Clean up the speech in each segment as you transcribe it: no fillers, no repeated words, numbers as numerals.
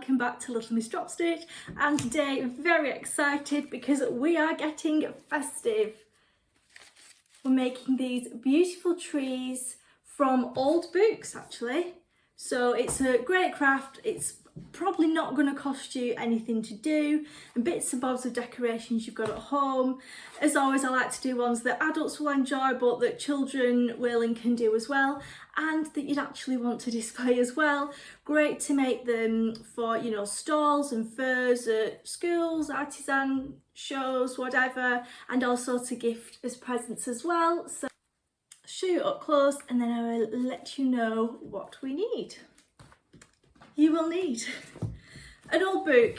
welcome back to Little Miss Drop Stitch, and today very excited because we are getting festive. We're making these beautiful trees from old books actually, so it's a great craft. It's probably not going to cost you anything to do, and bits and bobs of decorations you've got at home. As always, I like to do ones that adults will enjoy but that children will and can do as well, and that you'd actually want to display as well. Great to make them for, you know, stalls and fairs at schools, artisan shows, whatever, and also to gift as presents as well. So I'll show you up close and then I will let you know what we need. You will need an old book.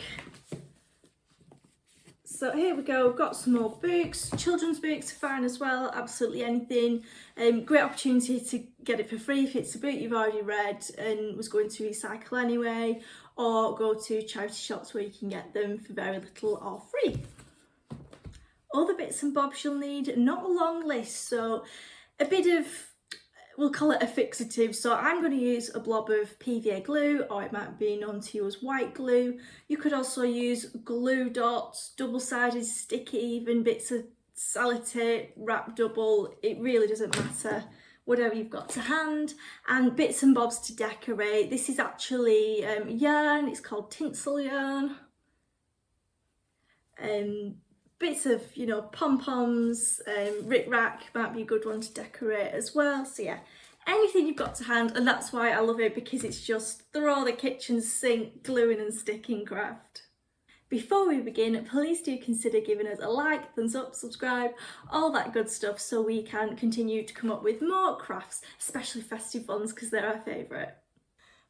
So here we go, we've got some old books. Children's books are fine as well, absolutely anything. Great opportunity to get it for free if it's a book you've already read and was going to recycle anyway, or go to charity shops where you can get them for very little or free. Other bits and bobs you'll need, not a long list, so a bit of, we'll call it a fixative. So I'm going to use a blob of PVA glue, or it might be known to you as white glue. You could also use glue dots, double-sided, sticky, even bits of sellotape, wrap double. It really doesn't matter, whatever you've got to hand. And bits and bobs to decorate. This is actually yarn. It's called tinsel yarn. Bits of, you know, pom-poms, rick-rack might be a good one to decorate as well. So yeah, anything you've got to hand, and that's why I love it, because it's just throw the kitchen sink gluing and sticking craft. Before we begin, please do consider giving us a like, thumbs up, subscribe, all that good stuff, so we can continue to come up with more crafts, especially festive ones, because they're our favourite.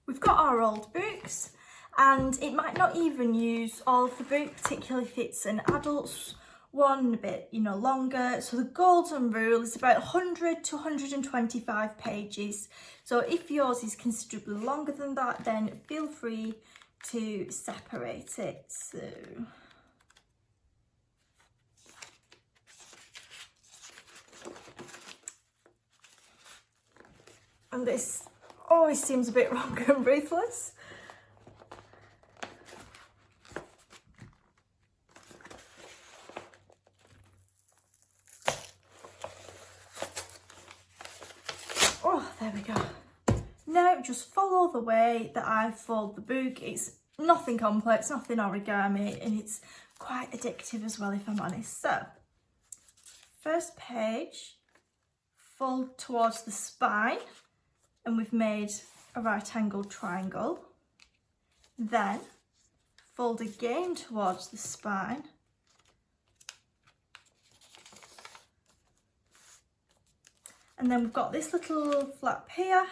We've got our old books, and it might not even use all of the book, particularly if it's an adult's one, a bit, you know, longer. So the golden rule is about 100 to 125 pages. So if yours is considerably longer than that, then feel free to separate it. So and this always seems a bit wrong and ruthless. Oh, there we go. Now just follow the way that I fold the book. It's nothing complex, nothing origami, and it's quite addictive as well, if I'm honest. So, first page, fold towards the spine, and we've made a right angled triangle. Then fold again towards the spine, and then we've got this little flap here,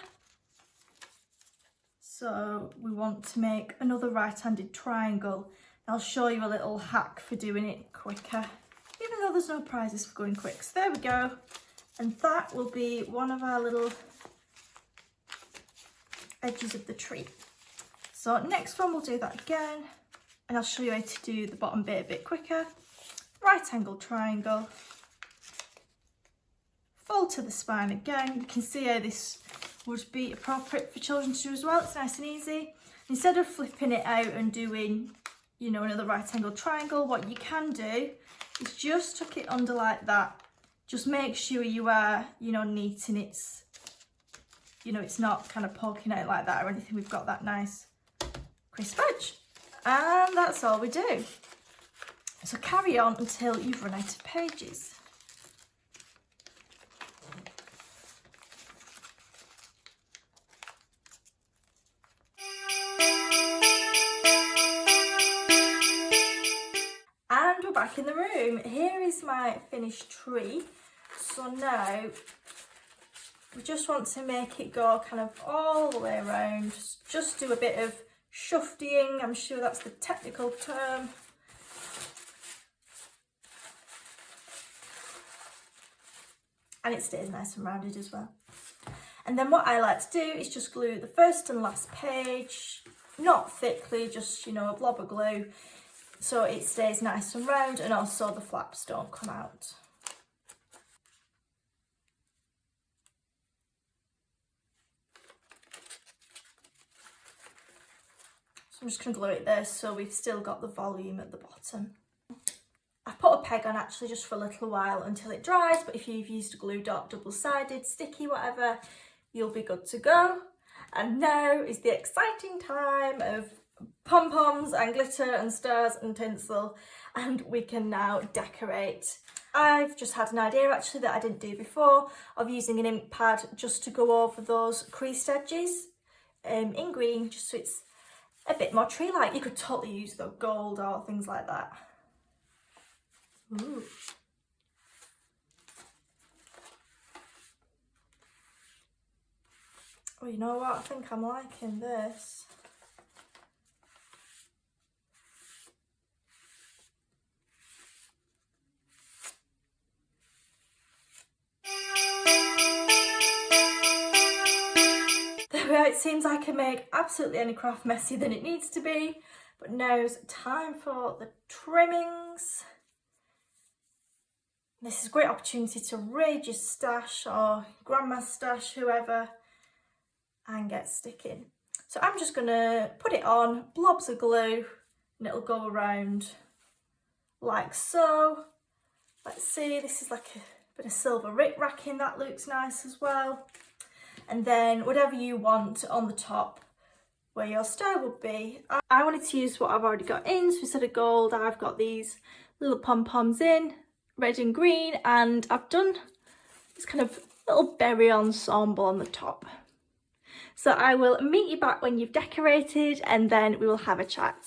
so we want to make another right-handed triangle. I'll show you a little hack for doing it quicker, even though there's no prizes for going quick. So there we go, and that will be one of our little edges of the tree. So next one we'll do that again, and I'll show you how to do the bottom bit a bit quicker. Right angled triangle, fold to the spine again. You can see how this would be appropriate for children to do as well. It's nice and easy. Instead of flipping it out and doing, you know, another right angled triangle, what you can do is just tuck it under like that. Just make sure you are, you know, neat, and it's, you know, it's not kind of poking out like that or anything. We've got that nice crisp edge, and that's all we do. So carry on until you've run out of pages. And we're back in the room. Here is my finished tree. So now we just want to make it go kind of all the way around. Just do a bit of shuftying, I'm sure that's the technical term. And it stays nice and rounded as well. And then what I like to do is just glue the first and last page, not thickly, just, you know, a blob of glue, so it stays nice and round, and also the flaps don't come out. I'm just going to glue it there so we've still got the volume at the bottom. I've put a peg on actually just for a little while until it dries, but if you've used a glue dot, double-sided, sticky, whatever, you'll be good to go. And now is the exciting time of pom-poms and glitter and stars and tinsel, and we can now decorate. I've just had an idea actually that I didn't do before of using an ink pad just to go over those creased edges in green, just so it's a bit more tree-like. You could totally use the gold or things like that. Ooh. Oh, you know what? I think I'm liking this. It seems I can make absolutely any craft messier than it needs to be, but now's time for the trimmings. This is a great opportunity to raid your stash or grandma's stash, whoever, and get sticking. So I'm just gonna put it on, blobs of glue, and it'll go around like so. Let's see, this is like a bit of silver racking, that looks nice as well. And then whatever you want on the top where your star would be. I wanted to use what I've already got in, so instead of gold I've got these little pom-poms in, red and green, and I've done this kind of little berry ensemble on the top. So I will meet you back when you've decorated and then we will have a chat.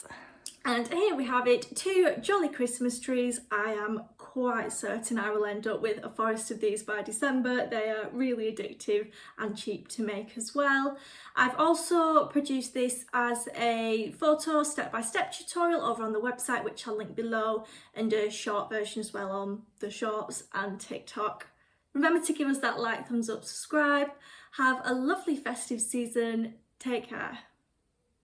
And here we have it, 2 jolly Christmas trees. I am quite certain I will end up with a forest of these by December. They are really addictive and cheap to make as well. I've also produced this as a photo step-by-step tutorial over on the website, which I'll link below, and a short version as well on the shorts and TikTok. Remember to give us that like, thumbs up, subscribe. Have a lovely festive season. Take care.